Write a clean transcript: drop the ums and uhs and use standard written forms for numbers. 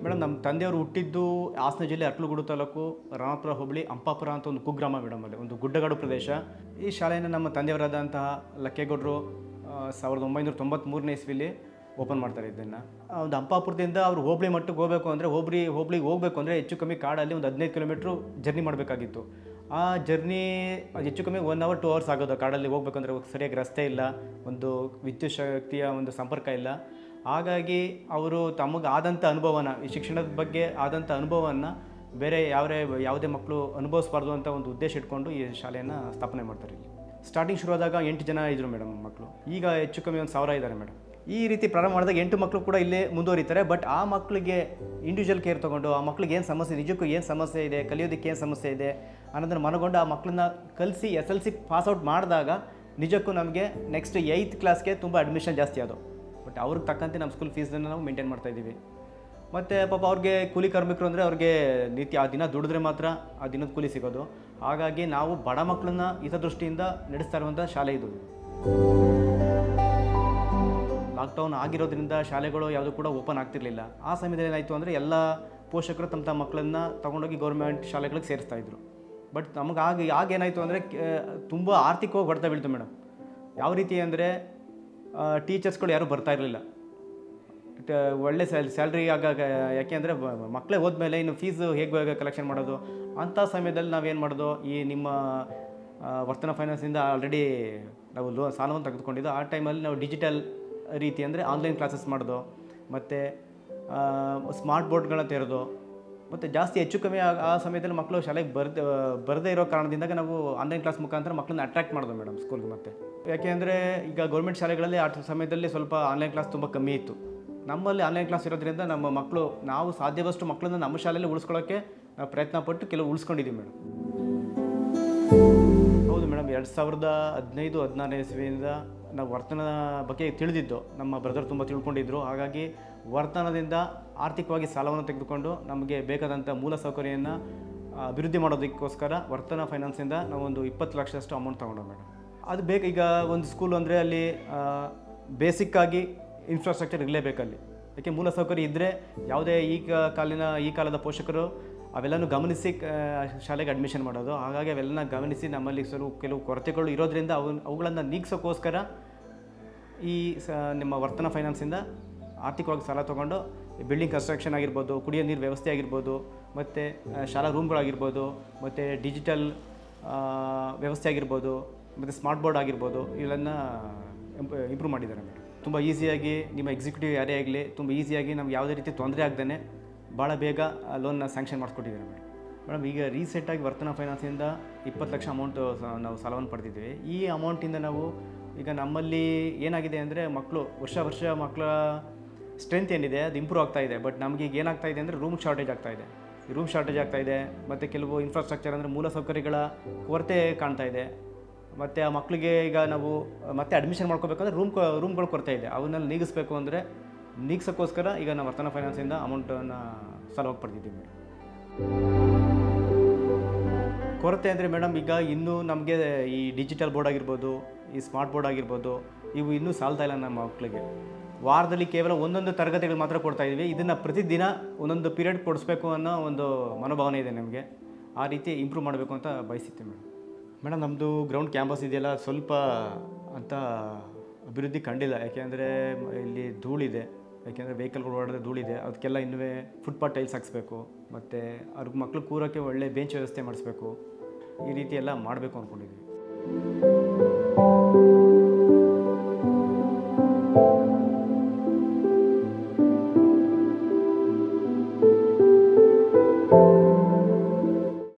Madam ನಮ್ಮ ತಂದೆಯವರು ಹುಟ್ಟಿದ್ದು ಹಾಸನ ಜಿಲ್ಲೆ ಅರ್ಕಲಗೂಡು ತಾಲೂಕು ರಾಮಪುರ ಹೋಬಳಿ ಅಂಪಾಪುರ ಅಂತ ಒಂದು ಕುಗ್ರಾಮ ಮೇಡಮ್, ಅಲ್ಲಿ ಒಂದು ಗುಡ್ಡಗಾಡು ಪ್ರದೇಶ. ಈ ಶಾಲೆಯನ್ನು ನಮ್ಮ ತಂದೆಯವರಾದಂತಹ ಲಕ್ಕೇಗೌಡರು 1993ನೇ ಇಸ್ವಿಲಿ ಓಪನ್ ಮಾಡ್ತಾರೆ. ಇದನ್ನು ಒಂದು ಅಂಪಾಪುರದಿಂದ ಅವರು ಹೋಬಳಿ ಮಟ್ಟಕ್ಕೆ ಹೋಗಬೇಕು ಅಂದರೆ ಹೋಬಳಿಗೆ ಹೋಗಬೇಕು ಅಂದರೆ ಹೆಚ್ಚು ಕಮ್ಮಿ ಕಾಡಲ್ಲಿ ಒಂದು 15 ಕಿಲೋಮೀಟ್ರು ಜರ್ನಿ ಮಾಡಬೇಕಾಗಿತ್ತು. ಆ ಜರ್ನಿ ಹೆಚ್ಚು ಕಮ್ಮಿ 1 ಅವರ್ 2 ಅವರ್ಸ್ ಆಗೋದು. ಕಾಡಲ್ಲಿ ಹೋಗ್ಬೇಕಂದ್ರೆ ಸರಿಯಾಗಿ ರಸ್ತೆ ಇಲ್ಲ, ಒಂದು ವಿದ್ಯುತ್ ಶಕ್ತಿಯ ಒಂದು ಸಂಪರ್ಕ ಇಲ್ಲ. ಹಾಗಾಗಿ ಅವರು ತಮಗೆ ಆದಂಥ ಅನುಭವನ, ಈ ಶಿಕ್ಷಣದ ಬಗ್ಗೆ ಆದಂಥ ಅನುಭವವನ್ನು ಬೇರೆ ಯಾವುದೇ ಮಕ್ಕಳು ಅನುಭವಿಸಬಾರ್ದು ಅಂತ ಒಂದು ಉದ್ದೇಶ ಇಟ್ಕೊಂಡು ಈ ಶಾಲೆಯನ್ನು ಸ್ಥಾಪನೆ ಮಾಡ್ತಾರೆ. ಇಲ್ಲಿ ಸ್ಟಾರ್ಟಿಂಗ್ ಶುರುವಾದಾಗ 8 ಜನ ಇದ್ದರು ಮೇಡಮ್ ಮಕ್ಕಳು. ಈಗ ಹೆಚ್ಚು ಕಮ್ಮಿ 1000 ಇದ್ದಾರೆ ಮೇಡಮ್. ಈ ರೀತಿ ಪ್ರಾರಂಭ ಮಾಡಿದಾಗ 8 ಮಕ್ಕಳು ಕೂಡ ಇಲ್ಲೇ ಮುಂದುವರಿತಾರೆ. ಬಟ್ ಆ ಮಕ್ಕಳಿಗೆ ಇಂಡಿವಿಜುವಲ್ ಕೇರ್ ತೊಗೊಂಡು ಆ ಮಕ್ಳಿಗೆ ಏನು ಸಮಸ್ಯೆ, ನಿಜಕ್ಕೂ ಏನು ಸಮಸ್ಯೆ ಇದೆ, ಕಲಿಯೋದಕ್ಕೆ ಏನು ಸಮಸ್ಯೆ ಇದೆ ಅನ್ನೋದನ್ನು ಮನಗೊಂಡು ಆ ಮಕ್ಕಳನ್ನ ಕಲಿಸಿ SLC ಪಾಸ್ಔಟ್ ಮಾಡಿದಾಗ ನಿಜಕ್ಕೂ ನಮಗೆ ನೆಕ್ಸ್ಟ್ 8th ಕ್ಲಾಸ್ಗೆ ತುಂಬ ಅಡ್ಮಿಷನ್ ಜಾಸ್ತಿ ಆದವು. ಬಟ್ ಅವ್ರಿಗೆ ತಕ್ಕಂತೆ ನಮ್ಮ ಸ್ಕೂಲ್ ಫೀಸನ್ನು ನಾವು ಮೇಂಟೈನ್ ಮಾಡ್ತಾಯಿದ್ದೀವಿ. ಮತ್ತು ಪಾಪ ಅವ್ರಿಗೆ ಕೂಲಿ ಕಾರ್ಮಿಕರು ಅಂದರೆ ಅವ್ರಿಗೆ ನಿತ್ಯ ಆ ದಿನ ದುಡಿದ್ರೆ ಮಾತ್ರ ಆ ದಿನದ ಕೂಲಿ ಸಿಗೋದು. ಹಾಗಾಗಿ ನಾವು ಬಡ ಮಕ್ಕಳನ್ನ ಹಿತದೃಷ್ಟಿಯಿಂದ ನಡೆಸ್ತಾ ಇರುವಂಥ ಶಾಲೆ ಇದು. ಲಾಕ್ಡೌನ್ ಆಗಿರೋದ್ರಿಂದ ಶಾಲೆಗಳು ಯಾವುದೂ ಕೂಡ ಓಪನ್ ಆಗ್ತಿರಲಿಲ್ಲ. ಆ ಸಮಯದಲ್ಲಿ ಏನಾಯಿತು ಅಂದರೆ ಎಲ್ಲ ಪೋಷಕರು ತಮ್ಮ ಮಕ್ಕಳನ್ನು ತೊಗೊಂಡೋಗಿ ಗೌರ್ಮೆಂಟ್ ಶಾಲೆಗಳಿಗೆ ಸೇರಿಸ್ತಾಯಿದ್ರು. ಬಟ್ ನಮಗೆ ಆಗೇನಾಯಿತು ಅಂದರೆ ತುಂಬ ಆರ್ಥಿಕವಾಗಿ ಹೊಡೆತ ಬೀಳ್ತು ಮೇಡಮ್. ಯಾವ ರೀತಿ ಅಂದರೆ ಟೀಚರ್ಸ್ಗಳು ಯಾರೂ ಬರ್ತಾ ಇರಲಿಲ್ಲ. ಒಳ್ಳೆ ಸ್ಯಾಲ್ರಿ ಯಾಕೆ ಅಂದರೆ ಮಕ್ಕಳೇ ಹೋದ್ಮೇಲೆ ಇನ್ನು ಫೀಸು ಹೇಗೆ ಕಲೆಕ್ಷನ್ ಮಾಡೋದು ಅಂಥ ಸಮಯದಲ್ಲಿ ನಾವೇನು ಮಾಡೋದು, ಈ ನಿಮ್ಮ ವರ್ತನ ಫೈನಾನ್ಸಿಂದ ಆಲ್ರೆಡಿ ನಾವು ಸಾಲವನ್ನು ತೆಗೆದುಕೊಂಡಿದ್ದು. ಆ ಟೈಮಲ್ಲಿ ನಾವು ಡಿಜಿಟಲ್ ರೀತಿ ಅಂದರೆ ಆನ್ಲೈನ್ ಕ್ಲಾಸಸ್ ಮಾಡೋದು, ಮತ್ತು ಸ್ಮಾರ್ಟ್ ಬೋರ್ಡ್ಗಳನ್ನ ತೆರೆದು, ಮತ್ತು ಜಾಸ್ತಿ ಹೆಚ್ಚು ಕಮ್ಮಿ ಆ ಸಮಯದಲ್ಲಿ ಮಕ್ಕಳು ಶಾಲೆಗೆ ಬರದೇ ಇರೋ ಕಾರಣದಿಂದ ನಾವು ಆನ್ಲೈನ್ ಕ್ಲಾಸ್ ಮುಖಾಂತರ ಮಕ್ಕಳನ್ನ ಅಟ್ರಾಕ್ಟ್ ಮಾಡೋದು ಮೇಡಮ್ ಸ್ಕೂಲ್ಗೆ. ಮತ್ತು ಯಾಕೆ ಅಂದರೆ ಈಗ ಗೌರ್ಮೆಂಟ್ ಶಾಲೆಗಳಲ್ಲಿ ಆ ಸಮಯದಲ್ಲಿ ಸ್ವಲ್ಪ ಆನ್ಲೈನ್ ಕ್ಲಾಸ್ ತುಂಬ ಕಮ್ಮಿ ಇತ್ತು. ನಮ್ಮಲ್ಲಿ ಆನ್ಲೈನ್ ಕ್ಲಾಸ್ ಇರೋದ್ರಿಂದ ನಮ್ಮ ಮಕ್ಕಳು, ನಾವು ಸಾಧ್ಯವಷ್ಟು ಮಕ್ಕಳನ್ನ ನಮ್ಮ ಶಾಲೆಯಲ್ಲಿ ಉಳಿಸ್ಕೊಳ್ಳೋಕ್ಕೆ ನಾವು ಪ್ರಯತ್ನ ಪಟ್ಟು ಕೆಲವು ಉಳಿಸ್ಕೊಂಡಿದ್ದೀವಿ ಮೇಡಮ್. ಹೌದು ಮೇಡಮ್, 2015-16 ಇಸ್ವಿಯಿಂದ ನಾವು ವರ್ತನ ಬಗ್ಗೆ ತಿಳಿದಿದ್ದು. ನಮ್ಮ ಬ್ರದರ್ ತುಂಬ ತಿಳ್ಕೊಂಡಿದ್ರು. ಹಾಗಾಗಿ ವರ್ತನದಿಂದ ಆರ್ಥಿಕವಾಗಿ ಸಾಲವನ್ನು ತೆಗೆದುಕೊಂಡು ನಮಗೆ ಬೇಕಾದಂಥ ಮೂಲ ಸೌಕರ್ಯವನ್ನು ಅಭಿವೃದ್ಧಿ ಮಾಡೋದಕ್ಕೋಸ್ಕರ ವರ್ತನ ಫೈನಾನ್ಸಿಂದ ನಾವು ಒಂದು 20 ಲಕ್ಷದಷ್ಟು ಅಮೌಂಟ್ ತೊಗೊಂಡು ಮೇಡಮ್. ಅದು ಬೇಕು. ಈಗ ಒಂದು ಸ್ಕೂಲು ಅಂದರೆ ಅಲ್ಲಿ ಬೇಸಿಕ್ಕಾಗಿ ಇನ್ಫ್ರಾಸ್ಟ್ರಕ್ಚರ್ ಇರಲೇಬೇಕಲ್ಲಿ. ಯಾಕೆ ಮೂಲ ಸೌಕರ್ಯ ಇದ್ದರೆ ಯಾವುದೇ ಈ ಕಾಲದ ಪೋಷಕರು ಅವೆಲ್ಲನೂ ಗಮನಿಸಿ ಶಾಲೆಗೆ ಅಡ್ಮಿಷನ್ ಮಾಡೋದು. ಹಾಗಾಗಿ ಅವೆಲ್ಲನ ಗಮನಿಸಿ ನಮ್ಮಲ್ಲಿ ಕೆಲವು ಕೊರತೆಗಳು ಇರೋದ್ರಿಂದ ಅವುಗಳನ್ನು ನೀಗಿಸೋಕ್ಕೋಸ್ಕರ ಈ ನಿಮ್ಮ ವರ್ತನ ಫೈನಾನ್ಸಿಂದ ಆರ್ಥಿಕವಾಗಿ ಸಾಲ ತೊಗೊಂಡು ಬಿಲ್ಡಿಂಗ್ ಕನ್ಸ್ಟ್ರಕ್ಷನ್ ಆಗಿರ್ಬೋದು, ಕುಡಿಯೋ ನೀರು ವ್ಯವಸ್ಥೆ ಆಗಿರ್ಬೋದು, ಮತ್ತು ಶಾಲಾ ರೂಮ್ಗಳಾಗಿರ್ಬೋದು, ಮತ್ತು ಡಿಜಿಟಲ್ ವ್ಯವಸ್ಥೆ ಆಗಿರ್ಬೋದು, ಮತ್ತು ಸ್ಮಾರ್ಟ್ ಬೋರ್ಡ್ ಆಗಿರ್ಬೋದು, ಇವೆಲ್ಲನ್ನ ಇಂಪ್ರೂವ್ ಮಾಡಿದ್ದಾರೆ ಮೇಡಮ್. ತುಂಬ ಈಸಿಯಾಗಿ ನಿಮ್ಮ ಎಕ್ಸಿಕ್ಯೂಟಿವ್ ಯಾರೇ ಆಗಲಿ ತುಂಬ ಈಸಿಯಾಗಿ ನಮ್ಗೆ ಯಾವುದೇ ರೀತಿ ತೊಂದರೆ ಆಗದೇ ಭಾಳ ಬೇಗ ಲೋನ್ನ ಸ್ಯಾಂಕ್ಷನ್ ಮಾಡಿಸ್ಕೊಟ್ಟಿದ್ದಾರೆ ಮೇಡಮ್. ಈಗ ರೀಸೆಂಟಾಗಿ ವರ್ತನ ಫೈನಾನ್ಸಿಂದ 20 ಲಕ್ಷ ಅಮೌಂಟು ನಾವು ಸಾಲವನ್ನು ಪಡೆದಿದ್ದೀವಿ. ಈ ಅಮೌಂಟಿಂದ ನಾವು ಈಗ ನಮ್ಮಲ್ಲಿ ಏನಾಗಿದೆ ಅಂದರೆ ವರ್ಷ ಮಕ್ಕಳ ಸ್ಟ್ರೆಂತ್ ಏನಿದೆ ಅದು ಇಂಪ್ರೂವ್ ಆಗ್ತಾಯಿದೆ. ಬಟ್ ನಮಗೆ ಈಗ ಏನಾಗ್ತಾಯಿದೆ ಅಂದರೆ ರೂಮ್ ಶಾರ್ಟೇಜ್ ಆಗ್ತಾಯಿದೆ. ಮತ್ತು ಕೆಲವು ಇನ್ಫ್ರಾಸ್ಟ್ರಕ್ಚರ್ ಅಂದರೆ ಮೂಲ ಸೌಕರ್ಯಗಳ ಕೊರತೆ ಕಾಣ್ತಾ ಇದೆ. ಮತ್ತು ಆ ಮಕ್ಕಳಿಗೆ ಈಗ ನಾವು ಮತ್ತೆ ಅಡ್ಮಿಷನ್ ಮಾಡ್ಕೋಬೇಕಂದ್ರೆ ರೂಮ್ಗಳು ಕೊರತೆ ಇದೆ. ಅವನ್ನೆಲ್ಲ ನೀಗಿಸೋಕ್ಕೋಸ್ಕರ ಈಗ ನಾವು ವರ್ತನ ಫೈನಾನ್ಸಿಂದ ಅಮೌಂಟನ್ನು ಸಾಲವಾಗಿ ಪಡೆದಿದ್ದೀವಿ ಮೇಡಮ್. ಕೊರತೆ ಅಂದರೆ ಮೇಡಮ್ ಈಗ ಇನ್ನೂ ನಮಗೆ ಈ ಡಿಜಿಟಲ್ ಬೋರ್ಡ್ ಆಗಿರ್ಬೋದು, ಈ ಸ್ಮಾರ್ಟ್ ಬೋರ್ಡ್ ಆಗಿರ್ಬೋದು, ಇವು ಇನ್ನೂ ಸಾಲ್ತಾ ಇಲ್ಲ ನಮ್ಮ ಮಕ್ಕಳಿಗೆ. ವಾರದಲ್ಲಿ ಕೇವಲ ಒಂದೊಂದು ತರಗತಿಗಳು ಮಾತ್ರ ಕೊಡ್ತಾಯಿದ್ವಿ. ಇದನ್ನು ಪ್ರತಿದಿನ ಒಂದೊಂದು ಪೀರಿಯಡ್ ಕೊಡಿಸ್ಬೇಕು ಅನ್ನೋ ಒಂದು ಮನೋಭಾವನೆ ಇದೆ ನಮಗೆ. ಆ ರೀತಿ ಇಂಪ್ರೂವ್ ಮಾಡಬೇಕು ಅಂತ ಬಯಸಿತ್ತು ಮೇಡಮ್. ನಮ್ಮದು ಗ್ರೌಂಡ್ ಕ್ಯಾಂಪಸ್ ಇದೆಯಲ್ಲ, ಸ್ವಲ್ಪ ಅಂತ ಅಭಿವೃದ್ಧಿ ಕಂಡಿಲ್ಲ. ಯಾಕೆಂದರೆ ಇಲ್ಲಿ ಧೂಳಿದೆ, ಯಾಕೆಂದರೆ ವೆಹಿಕಲ್ಗಳು ಓಡಾಡಿದ್ರೆ ಧೂಳಿದೆ. ಅದಕ್ಕೆಲ್ಲ ಇನ್ನೂ ಫುಟ್ಪಾತ್ ಟೈಲ್ಸ್ ಹಾಕ್ಸ್ಬೇಕು, ಮತ್ತು ಅವ್ರಿಗೆ ಮಕ್ಕಳು ಕೂರೋಕ್ಕೆ ಒಳ್ಳೆ ಬೆಂಚ್ ವ್ಯವಸ್ಥೆ ಮಾಡಿಸ್ಬೇಕು. ಈ ರೀತಿ ಎಲ್ಲ ಮಾಡಬೇಕು ಅಂದ್ಕೊಂಡಿದ್ವಿ.